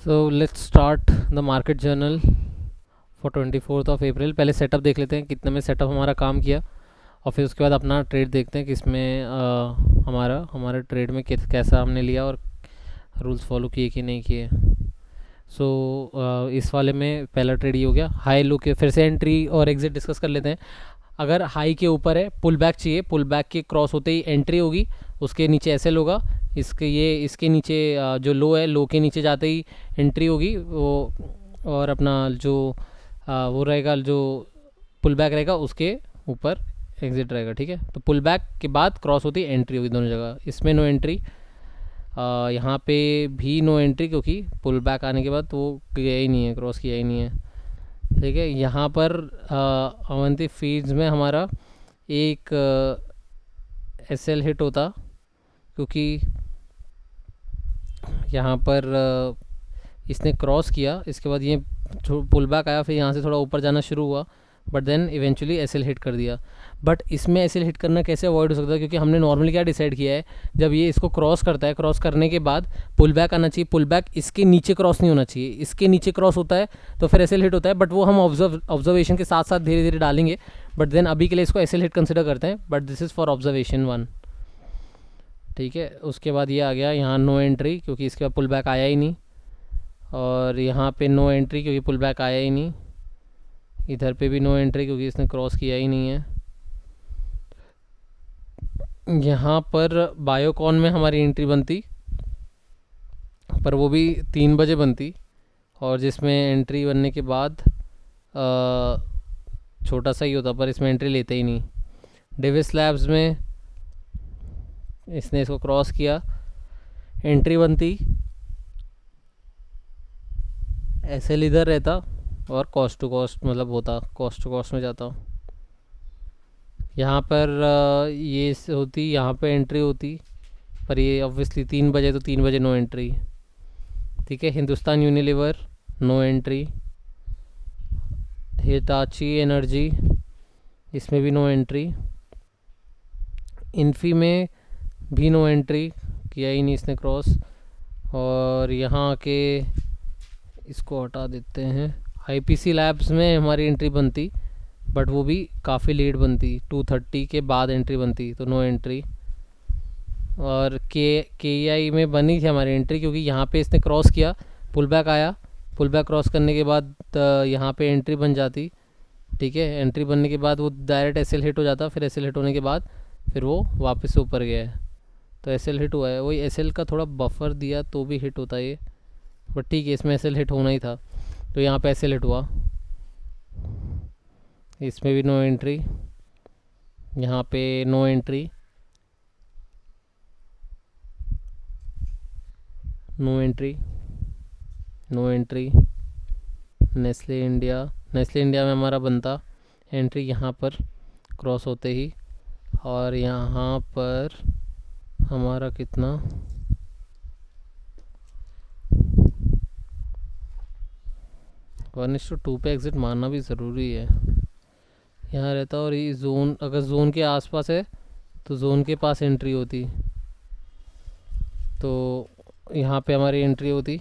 So let's start the market journal for 24 of April. पहले setup देख लेते हैं कितने में सेटअप हमारा काम किया, और फिर उसके बाद अपना ट्रेड देखते हैं कि इसमें हमारे ट्रेड में कैसा हमने लिया और रूल्स फॉलो किए कि नहीं किए। इस वाले में पहला ट्रेड ये हो गया। हाई लो के फिर से एंट्री और एग्जिट डिस्कस कर लेते हैं। अगर हाई के ऊपर है, पुल बैक चाहिए, पुल बैक के क्रॉस होते ही एंट्री होगी, उसके नीचे एसएल होगा, इसके नीचे जो लो है, लो के नीचे जाते ही एंट्री होगी वो, और अपना जो वो रहेगा, जो पुल बैक रहेगा उसके ऊपर एग्जिट रहेगा। ठीक है, तो पुल बैक के बाद क्रॉस होती एंट्री होगी दोनों जगह। इसमें नो एंट्री, यहाँ पे भी नो एंट्री, क्योंकि पुल बैक आने के बाद वो गया ही नहीं है, क्रॉस किया ही नहीं है। ठीक है, यहाँ पर अवंती फीड्स में हमारा एक एसएल हिट होता, क्योंकि यहाँ पर इसने क्रॉस किया, इसके बाद ये पुल बैक आया, फिर यहाँ से थोड़ा ऊपर जाना शुरू हुआ, but then eventually SL hit कर दिया। बट इसमें एसएल हिट करना कैसे अवॉइड हो सकता है, क्योंकि हमने नॉर्मली क्या डिसाइड किया है, जब ये इसको क्रॉस करता है, क्रॉस करने के बाद पुल बैक आना चाहिए, पुल बैक इसके नीचे क्रॉस नहीं होना चाहिए, इसके नीचे क्रॉस होता है तो फिर एसएल हिट होता है। बट वो हम ऑब्जर्वेशन के साथ साथ धीरे धीरे डालेंगे, बट देन अभी के लिए इसको एसएल हिट कंसिडर करते हैं, but this is for observation 1। ठीक है, उसके बाद ये आ गया यहाँ नो एंट्री, क्योंकि इसके बाद पुल बैक आया ही नहीं, और यहाँ पे नो एंट्री क्योंकि पुल बैक आया ही नहीं, इधर पे भी नो एंट्री क्योंकि इसने क्रॉस किया ही नहीं है। यहाँ पर बायोकॉन में हमारी एंट्री बनती, पर वो भी 3 बजे बनती, और जिसमें एंट्री बनने के बाद छोटा सा ही होता, पर इसमें एंट्री लेते ही नहीं। डेविस लैब्स में इसने इसको क्रॉस किया, एंट्री बनती, एसएल इधर रहता और कॉस्ट टू कॉस्ट मतलब होता, कॉस्ट टू कॉस्ट में जाता। यहाँ पर ये होती, यहाँ पे एंट्री होती, पर ये ऑब्वियसली 3 बजे, तो 3 बजे नो एंट्री। ठीक है, Hindustan Unilever no entry, Hitachi energy इसमें भी नो एंट्री, इन्फी में भी नो एंट्री, किया ही नहीं इसने क्रॉस, और यहाँ के इसको हटा देते हैं। आईपीसी लैब्स में हमारी एंट्री बनती, बट वो भी काफ़ी लेट बनती, 2:30 के बाद एंट्री बनती, तो नो एंट्री। और के आई में बनी थी हमारी एंट्री, क्योंकि यहाँ पे इसने क्रॉस किया, पुल बैक आया, पुल बैक क्रॉस करने के बाद यहाँ पे एंट्री बन जाती। ठीक है, एंट्री बनने के बाद वो डायरेक्ट एसएल हिट हो जाता, फिर एसएल हिट होने के बाद फिर वो वापस से ऊपर गया है, तो एसएल हिट हुआ है। वही एसएल का थोड़ा बफर दिया तो भी हिट होता है ये, बट ठीक है, इसमें एसएल हिट होना ही था, तो यहाँ पे एसएल हिट हुआ, इसमें भी नो एंट्री, यहाँ पे no entry, no entry, no entry. Nestle India में हमारा बनता एंट्री यहाँ पर क्रॉस होते ही, और यहाँ पर हमारा कितना 1:2 पे एग्ज़िट मारना भी ज़रूरी है, यहाँ रहता। और ये जोन, अगर जोन के आसपास है तो जोन के पास एंट्री होती, तो यहाँ पे हमारी एंट्री होती,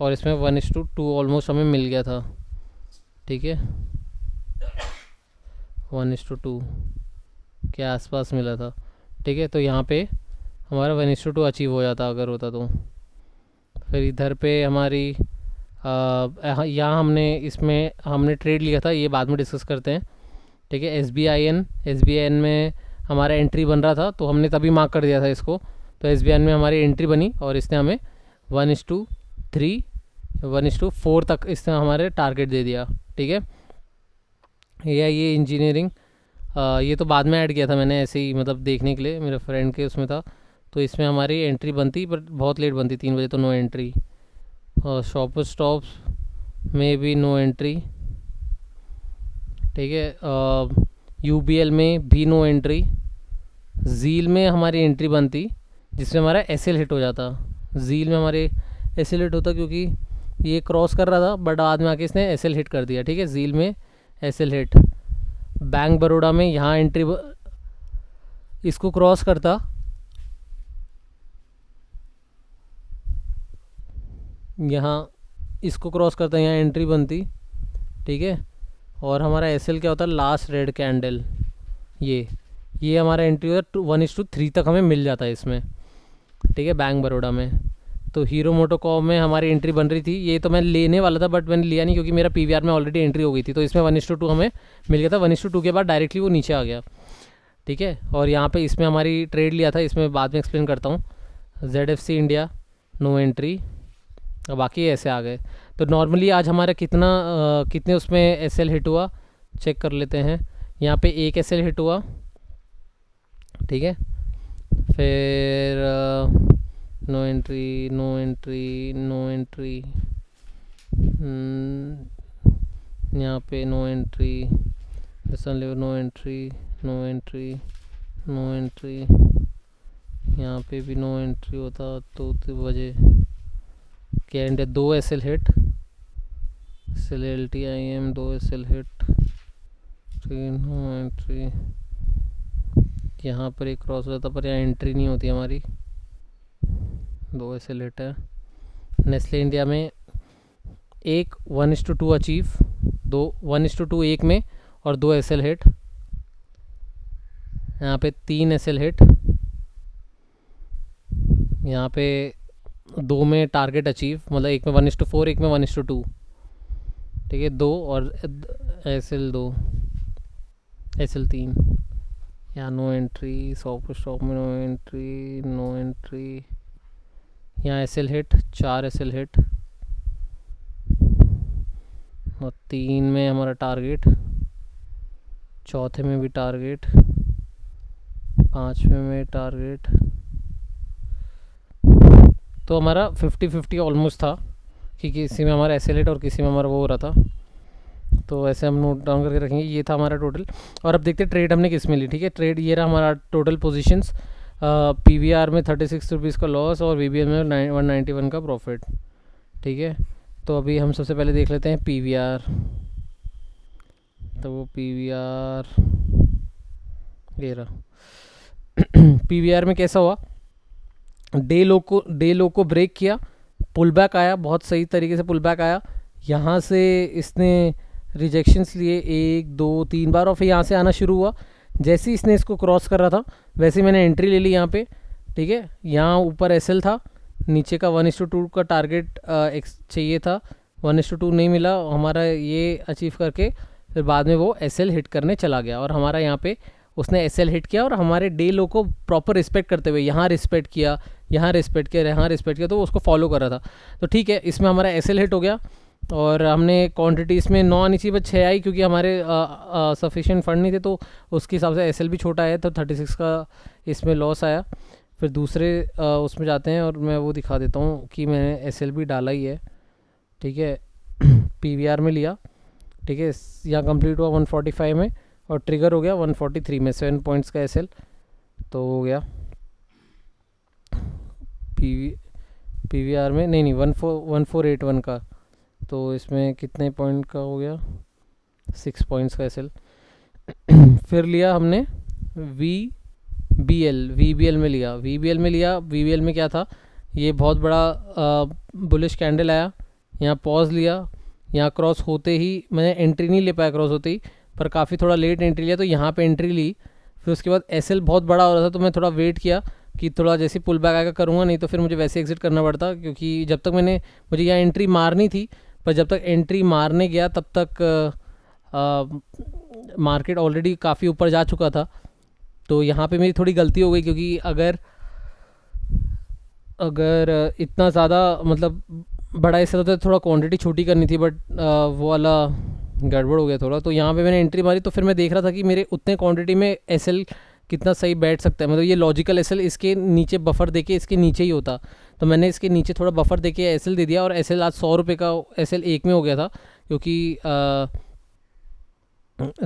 और इसमें 1:2 ऑलमोस्ट हमें मिल गया था। ठीक है, 1:2 के आसपास मिला था। ठीक है, तो यहाँ पे हमारा 1:2 अचीव हो जाता अगर होता तो। फिर इधर पे हमारी यहाँ हमने ट्रेड लिया था, ये बाद में डिस्कस करते हैं। ठीक है, एस बी आई एन में हमारा एंट्री बन रहा था, तो हमने तभी मार्क कर दिया था इसको, तो एस बी आई एन में हमारी एंट्री बनी, और इसने हमें 1:3 1:4 तक इसने हमारे टारगेट दे दिया। ठीक है, ये इंजीनियरिंग ये तो बाद में ऐड किया था मैंने, ऐसे ही मतलब देखने के लिए, मेरे फ्रेंड के उसमें था, तो इसमें हमारी एंट्री बनती, पर बहुत लेट बनती, 3 बजे, तो नो एंट्री। और शॉपर स्टॉप्स में भी नो एंट्री। ठीक है, यूबीएल में भी नो एंट्री। जील में हमारी एंट्री बनती, जिसमें हमारा एसएल हिट हो जाता, जील में हमारे एसएल हिट होता, क्योंकि ये क्रॉस कर रहा था, बट बाद में आके इसने एसएल हिट कर दिया। ठीक है, जील में एसएल हिट। बैंक बड़ौदा में यहाँ एंट्री इसको क्रॉस करता, यहाँ इसको क्रॉस करता है यहाँ एंट्री बनती, ठीक है। और हमारा एसएल क्या होता है, लास्ट रेड कैंडल, ये हमारा एंट्री होता है 1:3 तक हमें मिल जाता है इसमें, ठीक है, बैंक बड़ौदा में। तो हीरो मोटोकॉर्प में हमारी एंट्री बन रही थी, ये तो मैं लेने वाला था बट मैंने लिया नहीं क्योंकि मेरा पीवीआर में ऑलरेडी एंट्री हो गई थी। तो इसमें 1:2 हमें मिल गया था, 1:2 के बाद डायरेक्टली वो नीचे आ गया, ठीक है। और यहाँ पे इसमें हमारी ट्रेड लिया था, इसमें बाद में एक्सप्लेन करता हूँ। ZFC इंडिया नो एंट्री, बाकी ऐसे आ गए। तो नॉर्मली आज हमारा कितने उसमें एसएल हिट हुआ चेक कर लेते हैं। यहाँ पे एक एसएल हिट हुआ, ठीक है। फिर no entry, no entry, no entry, यहाँ पे no entry, no entry, no entry, no entry, यहाँ पे भी नो एंट्री होता तो वजह क्या and 2 SL hit, SLTIM 2 SL hit, 3 no entry. यहाँ पर एक क्रॉस हो जाता पर यहाँ एंट्री नहीं होती हमारी, 2 एसएल हिट है। नेस्ले इंडिया में एक 1:2 अचीव, 1:2 एक में और 2 एसएल हिट। यहाँ पे 3 एसएल हिट, यहाँ पे 2 में टारगेट अचीव, मतलब एक में 1:4 एक में 1:2, ठीक है। 2 और एसएल 2, एसएल 3। यहाँ नो एंट्री, 100 स्टॉक में नो एंट्री, नो एंट्री। यहाँ एसएल हिट, 4 एसएल हिट और 3 में हमारा टारगेट, चौथे में भी टारगेट, 5वें में टारगेट। तो हमारा 50-50 ऑलमोस्ट था कि किसी में हमारा एसएल हिट और किसी में हमारा वो हो रहा था। तो ऐसे हम नोट डाउन करके रखेंगे। ये था हमारा टोटल। और अब देखते हैं ट्रेड हमने किस में ली, ठीक है। ट्रेड ये रहा हमारा टोटल पोजीशंस। पीवीआर में 36 रुपीज़ का लॉस और वीबीएल में 191 का प्रॉफिट, ठीक है। तो अभी हम सबसे पहले देख लेते हैं पीवीआर। तो वो पीवीआर ये रहा। पीवीआर में कैसा हुआ, डे लो को ब्रेक किया, पुल बैक आया, बहुत सही तरीके से पुल बैक आया। यहाँ से इसने रिजेक्शंस लिए 1 2 3 बार और फिर यहाँ से आना शुरू हुआ। जैसे ही इसने इसको क्रॉस कर रहा था वैसे ही मैंने एंट्री ले ली यहाँ पे, ठीक है। यहाँ ऊपर एसएल था, नीचे का 1:2 का टारगेट चाहिए था, 1:2 नहीं मिला हमारा, ये अचीव करके फिर बाद में वो एसएल हिट करने चला गया। और हमारा यहाँ पे उसने एसएल हिट किया और हमारे डे लो को प्रॉपर रिस्पेक्ट करते हुए यहाँ रिस्पेक्ट किया, यहाँ रिस्पेक्ट किया, यहाँ रिस्पेक्ट किया, तो वो उसको फॉलो कर रहा था। तो ठीक है, इसमें हमारा एसएल हिट हो गया और हमने क्वांटिटी इसमें 9 आनी चाहिए, बस 6 आई क्योंकि हमारे सफिशिएंट फंड नहीं थे, तो उसके हिसाब से एसएल भी छोटा आया, तो 36 का इसमें लॉस आया। फिर दूसरे उसमें जाते हैं और मैं वो दिखा देता हूँ कि मैंने एसएल भी डाला ही है, ठीक है। पीवीआर में लिया, ठीक है। यहाँ कंप्लीट हुआ 145 में और ट्रिगर हो गया 143 में, 7 पॉइंट्स का एसएल तो हो गया। पीवीआर में नहीं 1481 का, तो इसमें कितने पॉइंट का हो गया, 6 पॉइंट्स का एसएल। फिर लिया हमने वीबीएल में लिया। वीबीएल में क्या था, ये बहुत बड़ा बुलिश कैंडल आया, यहाँ पॉज लिया, यहाँ क्रॉस होते ही मैंने एंट्री नहीं ले पाया, क्रॉस होते ही पर काफ़ी थोड़ा लेट एंट्री लिया, तो यहाँ पे एंट्री ली। फिर उसके बाद एसएल बहुत बड़ा हो रहा था, तो मैं थोड़ा वेट किया कि थोड़ा जैसे पुल बैक आएगा करूँगा, नहीं तो फिर मुझे वैसे एग्जिट करना पड़ता, क्योंकि जब तक मुझे यहाँ एंट्री मारनी थी, पर जब तक एंट्री मारने गया तब तक मार्केट ऑलरेडी काफ़ी ऊपर जा चुका था। तो यहाँ पे मेरी थोड़ी गलती हो गई, क्योंकि अगर इतना ज़्यादा मतलब बड़ा एसएल होता तो थोड़ा क्वांटिटी छोटी करनी थी, बट वो वाला गड़बड़ हो गया थोड़ा। तो यहाँ पे मैंने एंट्री मारी, तो फिर मैं देख रहा था कि मेरे उतने क्वांटिटी में एसएल कितना सही बैठ सकता है, मतलब ये लॉजिकल एसएल इसके नीचे बफर देके इसके नीचे ही होता, तो मैंने इसके नीचे थोड़ा बफर देके एसएल दे दिया। और एसएल आज 100 रुपये का एसएल एक में हो गया था, क्योंकि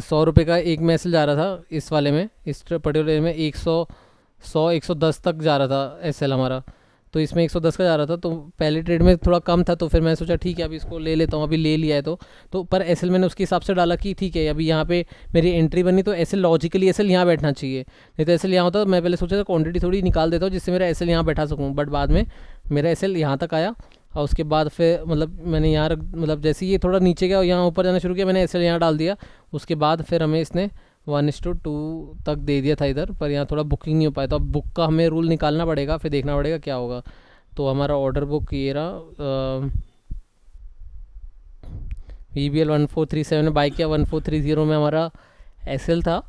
100 रुपये का एक में एसएल जा रहा था इस वाले में, इस पर्टिकुलर में 110 तक जा रहा था एसएल हमारा, तो इसमें 110 का जा रहा था। तो पहले ट्रेड में थोड़ा कम था, तो फिर मैं सोचा ठीक है अभी इसको ले लेता हूँ, अभी ले लिया है तो पर एसएल मैंने उसके हिसाब से डाला कि ठीक है अभी यहाँ पे मेरी एंट्री बनी, तो एसएल लॉजिकली एसएल यहाँ बैठना चाहिए, नहीं तो एसएल यहाँ होता। मैं पहले सोचा था क्वांटिटी थोड़ी निकाल देता हूँ जिससे मेरा एसएल यहाँ बैठा सकूँ, बट बाद में मेरा एसएल यहाँ तक आया और उसके बाद फिर मतलब मैंने यहाँ मतलब जैसे ही ये थोड़ा नीचे गया और यहाँ ऊपर जाना शुरू किया, मैंने एस एल यहाँ डाल दिया। उसके बाद फिर हमें इसने 1:2 तक दे दिया था इधर, पर यहाँ थोड़ा बुकिंग नहीं हो पाया, तो अब बुक का हमें रूल निकालना पड़ेगा, फिर देखना पड़ेगा क्या होगा। तो हमारा ऑर्डर बुक ये रहा, VBL 1437 में बाई किया, 1430 में हमारा SL था,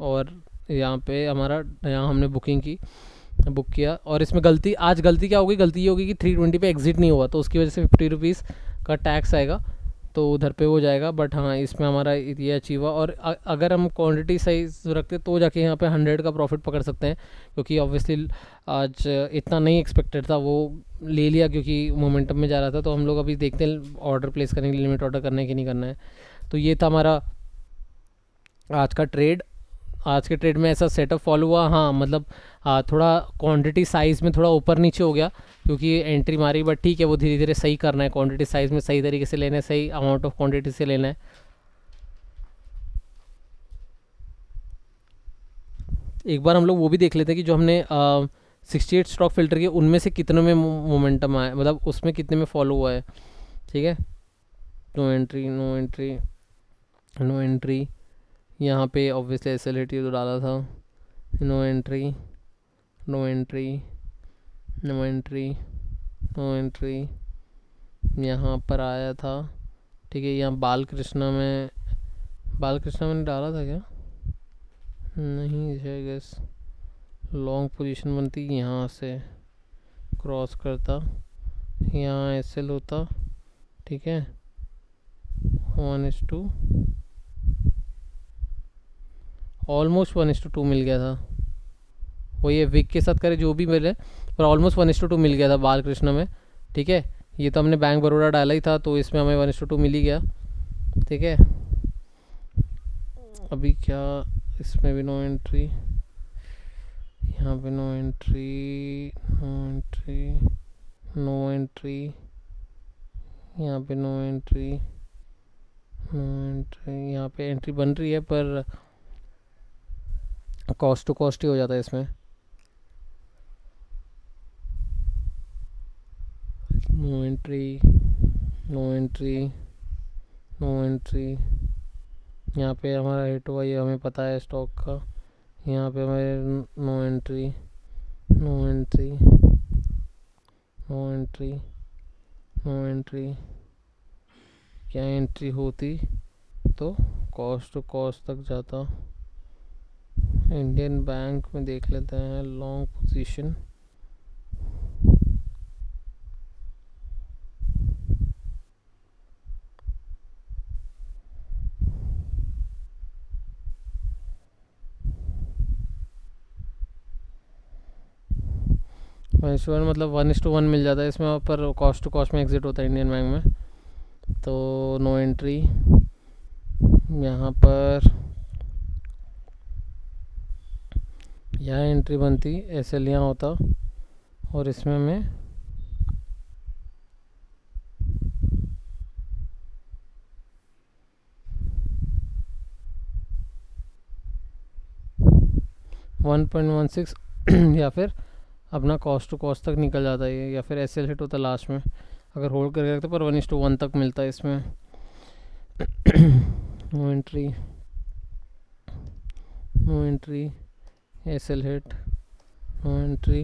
और यहाँ पे हमारा यहाँ हमने बुक किया। और इसमें गलती क्या होगी, गलती ये होगी कि 320 पे एग्ज़िट नहीं हुआ, तो उसकी वजह से 50 रुपीज़ का टैक्स आएगा, तो उधर पे हो जाएगा। बट हाँ, इसमें हमारा ये अचीव हुआ। और अगर हम क्वांटिटी साइज रखते तो जाके यहाँ पे 100 का प्रॉफिट पकड़ सकते हैं, क्योंकि ऑब्वियसली आज इतना नहीं एक्सपेक्टेड था, वो ले लिया क्योंकि मोमेंटम में जा रहा था। तो हम लोग अभी देखते हैं ऑर्डर प्लेस करने के लिए, लिमिट ऑर्डर करना है कि नहीं करना है। तो ये था हमारा आज का ट्रेड। आज के ट्रेड में ऐसा सेटअप फॉलो हुआ। हाँ मतलब थोड़ा क्वांटिटी साइज़ में थोड़ा ऊपर नीचे हो गया क्योंकि एंट्री मारी, बट ठीक है, वो धीरे धीरे सही करना है। क्वांटिटी साइज़ में सही तरीके से लेना है, सही अमाउंट ऑफ क्वांटिटी से लेना है। एक बार हम लोग वो भी देख लेते हैं कि जो हमने 68 स्टॉक फिल्टर किए उनमें से कितने में मोमेंटम आया, मतलब उसमें कितने में फॉलो हुआ है। ठीक है, no entry, no entry, no entry. यहाँ पे ऑब्वियसली एसएलटी तो डाला था, no entry, no entry, no entry, no entry. यहाँ पर आया था। ठीक है, यहाँ बालकृष्णा में डाला था क्या, नहीं आई गेस। लॉन्ग पोजीशन बनती यहाँ से क्रॉस करता, यहाँ एसएल होता। ठीक है, 1:2, ऑलमोस्ट 1:2 मिल गया था। वो ये विक के साथ करे जो भी मिले, पर ऑलमोस्ट 1:2 मिल गया था बालकृष्ण में। ठीक है, ये तो हमने बैंक बड़ौदा डाला ही था, तो इसमें हमें 1:2 मिल ही गया। ठीक है, अभी क्या, इसमें भी नो एंट्री, यहाँ पे no entry, no entry, no entry, यहाँ पे नो एंट्री, नो एंट्री। यहाँ पे एंट्री बन रही है पर कॉस्ट टू कॉस्ट ही हो जाता है इसमें। No entry, no entry, no entry. यहाँ पे हमारा हिट हुआ, ये हमें पता है स्टॉक का। यहाँ पे हमारे no entry, no entry, no entry, no entry. क्या एंट्री होती तो कॉस्ट टू कॉस्ट तक जाता। इंडियन बैंक में देख लेते हैं लॉन्ग पोजीशन। वन मतलब 1:1 मिल जाता है इसमें, पर कॉस्ट टू कॉस्ट में एग्जिट होता है इंडियन बैंक में। तो नो एंट्री, यहाँ पर यहाँ एंट्री बनती, एसएल यहाँ होता, और इसमें हमें $1.16 या फिर अपना कॉस्ट टू कॉस्ट तक निकल जाता है, या फिर एसएल हिट होता लास्ट में अगर होल्ड करके रखते, पर 1:1 तक मिलता है इसमें। No entry, no entry, SL hit, no entry.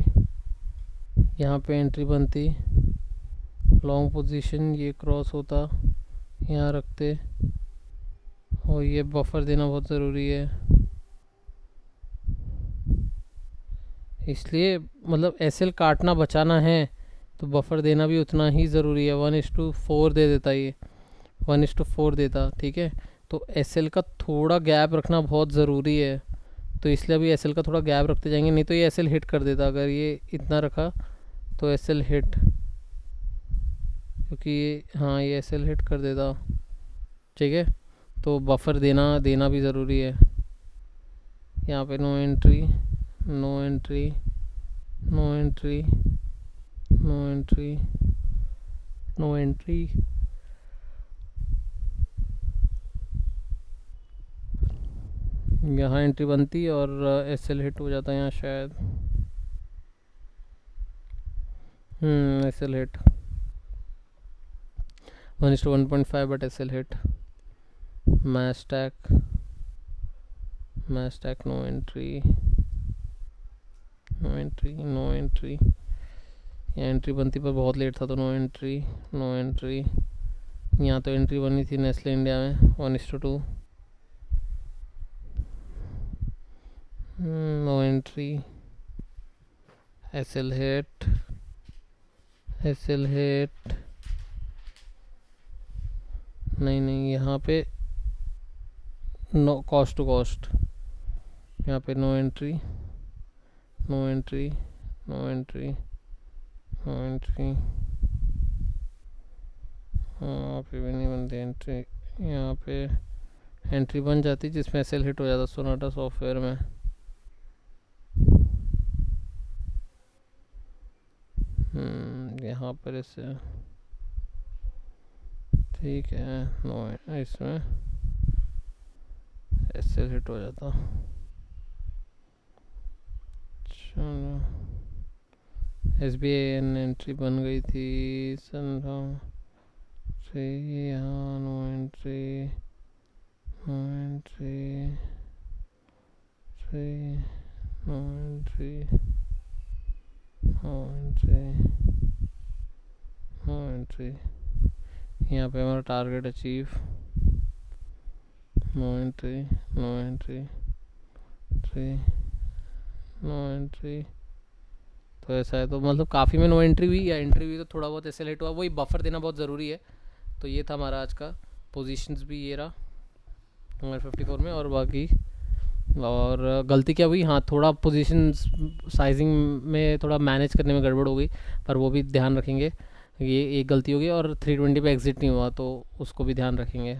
यहाँ पे एंट्री बनती, लॉन्ग पोजीशन, ये क्रॉस होता, यहाँ रखते, और ये बफर देना बहुत ज़रूरी है। इसलिए मतलब एसएल काटना बचाना है तो बफर देना भी उतना ही ज़रूरी है। 1:4 दे देता ये, 1:4 देता। ठीक है, तो एसएल का थोड़ा गैप रखना बहुत ज़रूरी है, तो इसलिए अभी एसएल का थोड़ा गैप रखते जाएंगे, नहीं तो ये एसएल हिट कर देता। अगर ये इतना रखा तो एसएल हिट, क्योंकि ये हाँ ये एसएल हिट कर देता। ठीक है, तो बफर देना भी ज़रूरी है। यहाँ पे no entry, no entry, no entry, no entry, no entry. यहाँ एंट्री बनती और एसएल हिट हो जाता है यहाँ शायद। S L hit 1:1.5 but S L hit. Mistake no entry. यहाँ एंट्री बनती पर बहुत लेट था तो नो एंट्री. यहाँ तो एंट्री बनी थी नेस्ले इंडिया में 1:2. No entry. S L hit. नहीं यहाँ पे नो कॉस्ट टू कॉस्ट. यहाँ पे नो एंट्री. यहाँ पे भी नहीं बनती एंट्री. यहाँ पे एंट्री बन जाती जिसमें एस एल हिट हो जाता सोनाटा सॉफ्टवेयर में. यहाँ पर इसे ठीक है. नो इसमें एस एल हिट हो जाता. चलो S B I N entry बन गई थी. यहाँ नो एंट्री. यहाँ पे हमारा टारगेट अचीव. No entry. तो ऐसा है. तो मतलब काफ़ी में नो एंट्री हुई या एंट्री हुई तो थोड़ा बहुत ऐसे लेट हुआ. वही बफर देना बहुत ज़रूरी है. तो ये था हमारा आज का. पोजीशंस भी ये रहा हमारे 54 में. और बाकी और गलती क्या हुई, हाँ थोड़ा पोजीशन साइजिंग में थोड़ा मैनेज करने में गड़बड़ हो गई, पर वो भी ध्यान रखेंगे. ये एक गलती होगी. और 320 पे एग्ज़िट नहीं हुआ तो उसको भी ध्यान रखेंगे.